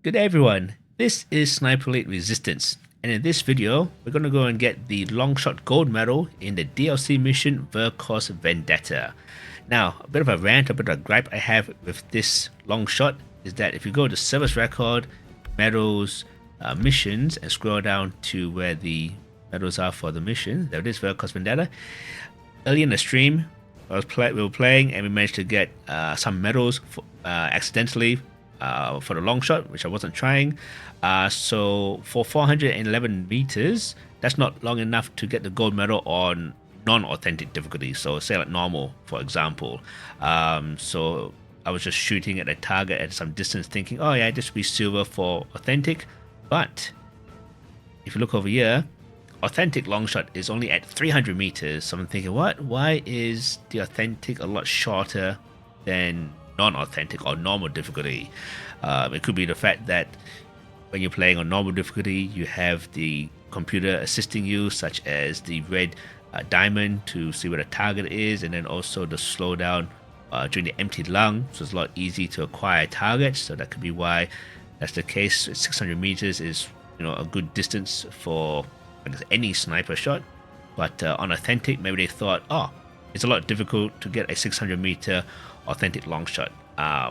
Good day everyone, this is Sniper Elite Resistance, and in this video we're going to go and get the Longshot gold medal in the DLC mission Vercors Vendetta. Now, a bit of a rant, a bit of a gripe I have with this Longshot is that if you go to service record, medals, missions, and scroll down to where the medals are for the mission, there it is, Vercors Vendetta. Early in the stream, we were playing and we managed to get some medals accidentally for the long shot, which I wasn't trying. So for 411 meters, that's not long enough to get the gold medal on non-authentic difficulty. So say like normal, for example. So I was just shooting at a target at some distance thinking, oh yeah, this will be silver for authentic. But if you look over here, authentic long shot is only at 300 meters. So I'm thinking, what? Why is the authentic a lot shorter than non-authentic or normal difficulty? It could be the fact that when you're playing on normal difficulty, you have the computer assisting you, such as the red diamond to see where the target is, and then also the slowdown during the empty lung, so it's a lot easy to acquire targets. So that could be why that's the case. 600 meters is, a good distance for, I guess, any sniper shot. But on authentic, maybe they thought, oh, it's a lot difficult to get a 600 meter authentic long shot.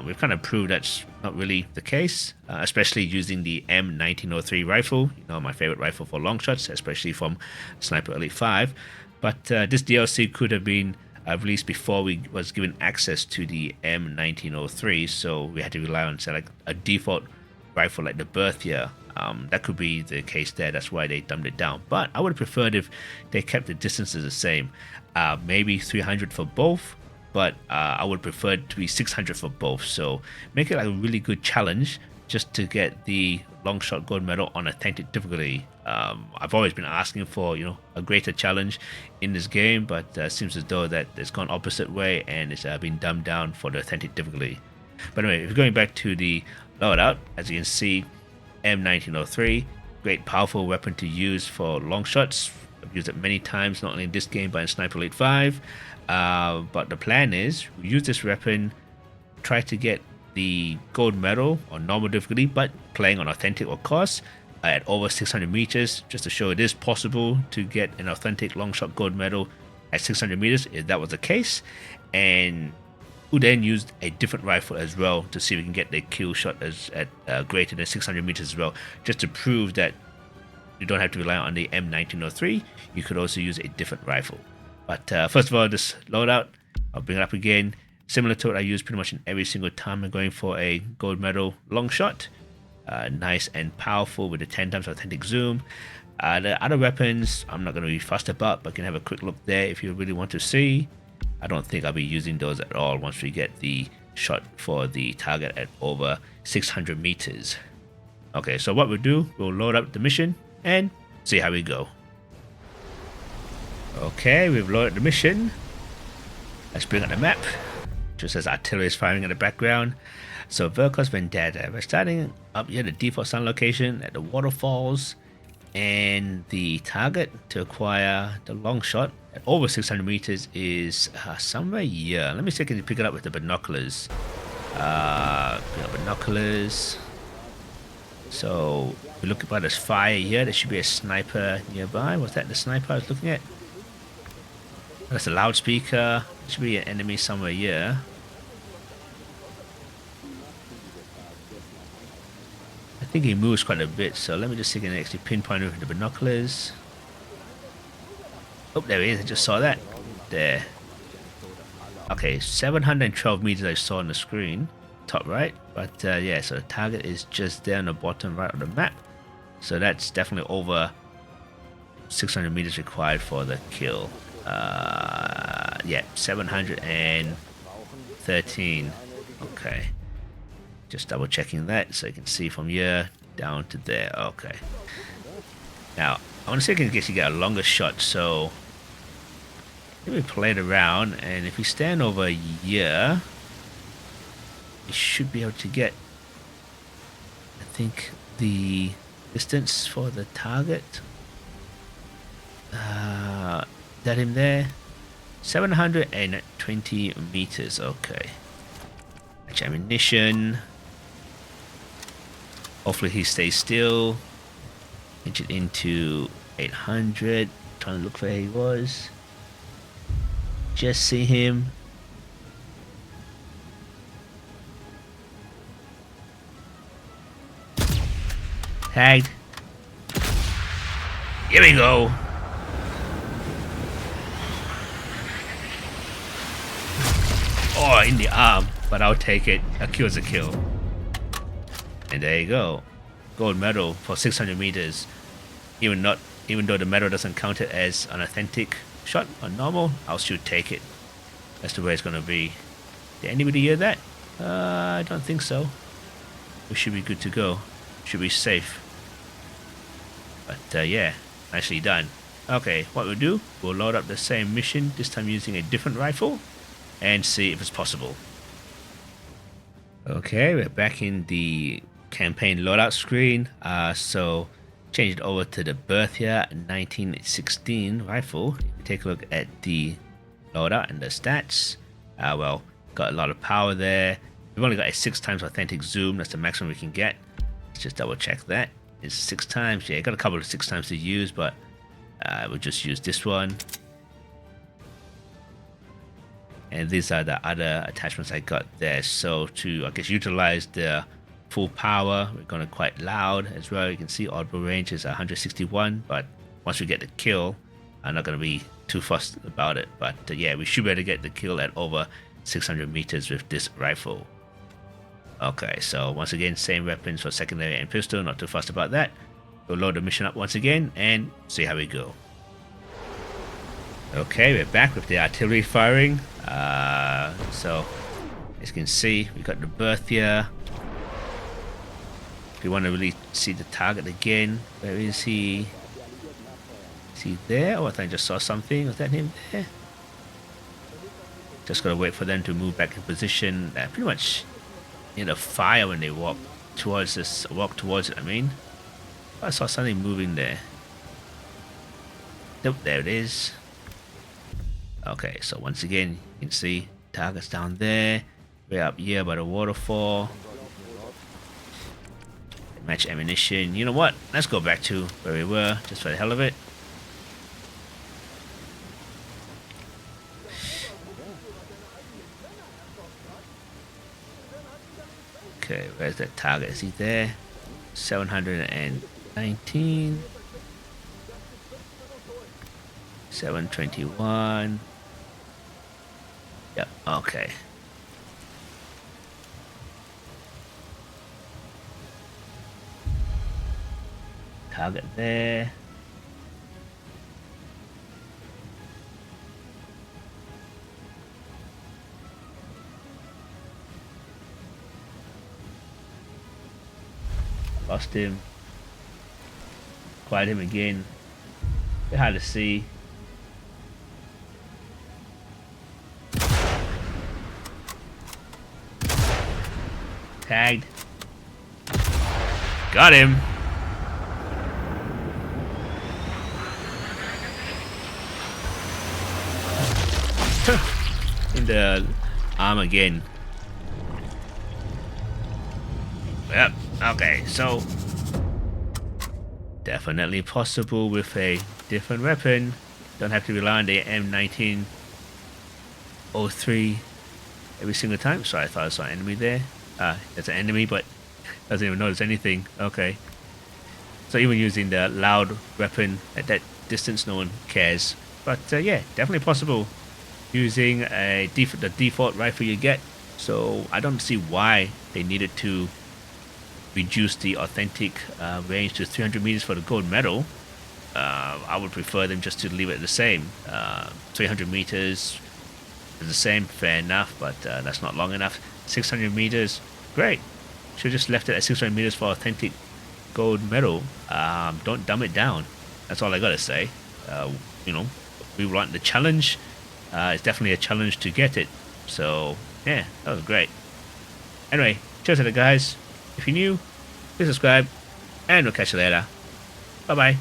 We've kind of proved that's not really the case, especially using the M1903 rifle, my favorite rifle for long shots, especially from Sniper Elite 5. But this DLC could have been released before we was given access to the M1903, so we had to rely on, say, like a default rifle like the Berthier. That could be the case there. That's why they dumbed it down. But I would have preferred if they kept the distances the same. Maybe 300 for both, but I would prefer it to be 600 for both. So make it like a really good challenge just to get the Longshot gold medal on authentic difficulty. I've always been asking for, a greater challenge in this game, but it seems as though that it's gone opposite way and it's been dumbed down for the authentic difficulty. But anyway, if you're going back to the loadout, as you can see, M1903, great powerful weapon to use for long shots. I've used it many times, not only in this game but in Sniper Elite 5. But the plan is we use this weapon, try to get the gold medal on normal difficulty, but playing on authentic, of course, at over 600 meters, just to show it is possible to get an authentic long shot gold medal at 600 meters if that was the case. And who then used a different rifle as well to see if we can get the kill shot at greater than 600 meters as well, just to prove that you don't have to rely on the M1903. You could also use a different rifle. But first of all, this loadout, I'll bring it up again. Similar to what I use pretty much in every single time I'm going for a gold medal long shot. Nice and powerful with the 10 times authentic zoom. The other weapons I'm not going to be fussed about, but you can have a quick look there if you really want to see. I don't think I'll be using those at all once we get the shot for the target at over 600 meters. Okay, so what we'll do, we'll load up the mission and see how we go. Okay, we've loaded the mission. Let's bring up the map. Just says artillery is firing in the background. So Vercors Vendetta, we're starting up here, the default sun location at the waterfalls, and the target to acquire the long shot at over 600 meters is somewhere here. Let me see if I can pick it up with the binoculars. Binoculars. So we look about this fire here. There should be a sniper nearby. Was that the sniper I was looking at? That's a loudspeaker. There should be an enemy somewhere here. I think he moves quite a bit, so let me just see if I can actually pinpoint him with the binoculars. Oh, there he is. I just saw that. There. Okay, 712 meters I saw on the screen. Top right. But yeah, so the target is just there on the bottom right of the map. So that's definitely over 600 meters required for the kill. Yeah, 713. Okay. Just double checking that so you can see from here down to there. Okay. Now, I want to see if I can actually get a longer shot. So, let me play it around, and if we stand over here, we should be able to get, I think, the distance for the target. That him there? 720 meters. Okay. Ammunition. Hopefully he stays still. Inch it into 800. Trying to look for where he was. Just see him. Tagged. Here we go. Oh, in the arm, but I'll take it. A kill's a kill. And there you go. Gold medal for 600 meters. Even though the medal doesn't count it as an authentic shot or normal, I'll still take it. That's the way it's gonna be. Did anybody hear that? I don't think so. We should be good to go. Should be safe. But yeah, nicely done. Okay, what we'll do, we'll load up the same mission, this time using a different rifle, and see if it's possible. Okay, we're back in the campaign loadout screen. So change it over to the Berthier 1916 rifle. If you take a look at the loadout and the stats, well, got a lot of power there. We've only got a 6 times authentic zoom. That's the maximum we can get. Let's just double check that. It's 6 times. Yeah, got a couple of 6 times to use, but we'll just use this one. And these are the other attachments I got there. So to, I guess, utilize the full power, we're going to quite loud as well. You can see audible range is 161, but once we get the kill, I'm not going to be too fussed about it. But yeah, we should be able to get the kill at over 600 meters with this rifle. Okay, so once again, same weapons for secondary and pistol, not too fussed about that. We'll load the mission up once again and see how we go. Okay, we're back with the artillery firing. So as you can see, we got the Berthier. If you want to really see the target again, where is he? Is he there? Oh, I think I just saw something. Was that him there? Just gotta wait for them to move back in position. Pretty much in the fire when they walk towards this. Walk towards it. I mean, I saw something moving there. Nope, there it is. Okay, so once again, you can see targets down there. Way up here by the waterfall. Match ammunition. You know what? Let's go back to where we were, just for the hell of it. Okay, where's that target? Is he there? 719. 721. Yep, okay. Target there. Lost him. Quiet him again. Bit hard to see. Tagged. Got him. In the arm again. Yep. Okay, so definitely possible with a different weapon. Don't have to rely on the M1903 every single time. Sorry, I thought I saw an enemy there. There's an enemy, but doesn't even notice anything. Okay. So even using the loud weapon at that distance, no one cares. But yeah, definitely possible using the default rifle you get. So I don't see why they needed to reduce the authentic range to 300 meters for the gold medal. I would prefer them just to leave it the same. 300 meters is the same, fair enough, but that's not long enough. 600 meters, great. Should have just left it at 600 meters for authentic gold medal. Don't dumb it down. That's all I gotta say. You know, we want the challenge. It's definitely a challenge to get it. So yeah, that was great. Anyway, cheers to the guys. If you're new, please subscribe, and we'll catch you later. Bye bye.